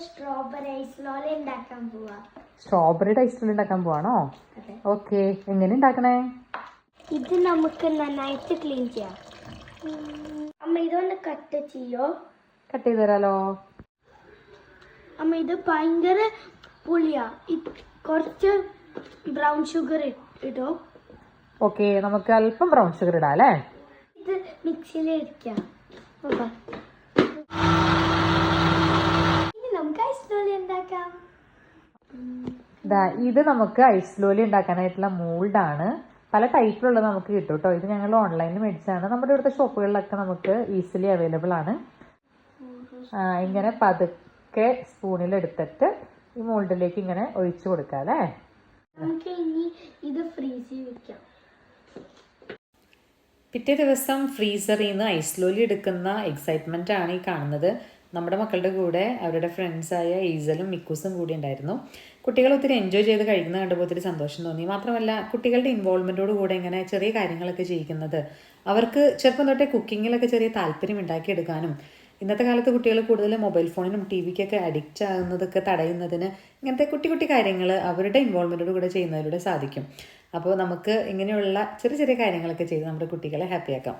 Strawberry ഐസ്ലോല ഉണ്ടാക്കാൻ പോവാ. സ്ട്രോബെറിയുടെ ice cream ഉണ്ടാക്കാൻ പോവാണോ? ഓക്കെ, എങ്ങനെ ഉണ്ടാക്കണേ? ഇത് നമുക്ക് നന്നായിട്ട് ക്ലീൻ ചെയ്യാം. അമ്മ ഇതൊന്ന് കട്ട് ചെയ്യോ? കട്ട് ചെയ്ത് തരാലോ. അമ്മ ഇത് ഭയങ്കര പുളിയാ. കുറച്ച് ബ്രൗൺ ഷുഗർ ഇടോ. ഓക്കെ, നമുക്ക് അല്പം ബ്രൗൺ ഷുഗർ ഇടാം അല്ലേ? ഇത് മിക്സിയിൽ ഇരിക്കാം. ഇനി നമുക്ക് ഐസ്ലോലി ഉണ്ടാക്കാം. ഇത് നമുക്ക് ഐസ്ലോലി ഉണ്ടാക്കാനായിട്ടുള്ള മോൾഡാണ്. പല ടൈപ്പിലുള്ളത് നമുക്ക് കിട്ടും കേട്ടോ. ഇത് ഞങ്ങൾ ഓൺലൈനിൽ മേടിച്ചാണ്. നമ്മുടെ ഇവിടുത്തെ ഷോപ്പുകളിലൊക്കെ നമുക്ക് ഈസിലി അവൈലബിൾ ആണ്. ഇങ്ങനെ പതുക്കെ സ്പൂണിൽ എടുത്തിട്ട് ഈ മോൾഡിലേക്ക് ഇങ്ങനെ ഒഴിച്ചു കൊടുക്കാം അല്ലേ? നമുക്ക് ഇനി ഇത് ഫ്രീസിൽ വെക്കാം. പിറ്റേ ദിവസം ഫ്രീസറിൽ നിന്ന് ഐസ്ലോലി എടുക്കുന്ന എക്സൈറ്റ്മെൻ്റ് ആണ് ഈ കാണുന്നത്. നമ്മുടെ മക്കളുടെ കൂടെ അവരുടെ ഫ്രണ്ട്സായ ഈസലും മിക്കൂസും കൂടി ഉണ്ടായിരുന്നു. കുട്ടികൾ ഒത്തിരി എൻജോയ് ചെയ്ത് കഴിക്കുന്നത് കണ്ടപ്പോൾ ഒത്തിരി സന്തോഷം തോന്നി. മാത്രമല്ല കുട്ടികളുടെ ഇൻവോൾവ്മെൻറ്റോട് കൂടെ ഇങ്ങനെ ചെറിയ കാര്യങ്ങളൊക്കെ ചെയ്യിക്കുന്നത് അവർക്ക് ചെറുപ്പം തൊട്ടേ കുക്കിങ്ങിലൊക്കെ ചെറിയ താല്പര്യം ഉണ്ടാക്കിയെടുക്കാനും, ഇന്നത്തെ കാലത്ത് കുട്ടികൾ കൂടുതൽ മൊബൈൽ ഫോണിനും ടി വിക്കൊക്കെ അഡിക്റ്റ് ആകുന്നതൊക്കെ തടയുന്നതിന് ഇങ്ങനത്തെ കുട്ടി കുട്ടി കാര്യങ്ങൾ അവരുടെ ഇൻവോൾവ്മെൻറ്റോട് കൂടെ ചെയ്യുന്നതിലൂടെ സാധിക്കും. അപ്പോൾ നമുക്ക് ഇങ്ങനെയുള്ള ചെറിയ ചെറിയ കാര്യങ്ങളൊക്കെ ചെയ്ത് നമ്മുടെ കുട്ടികളെ ഹാപ്പിയാക്കാം.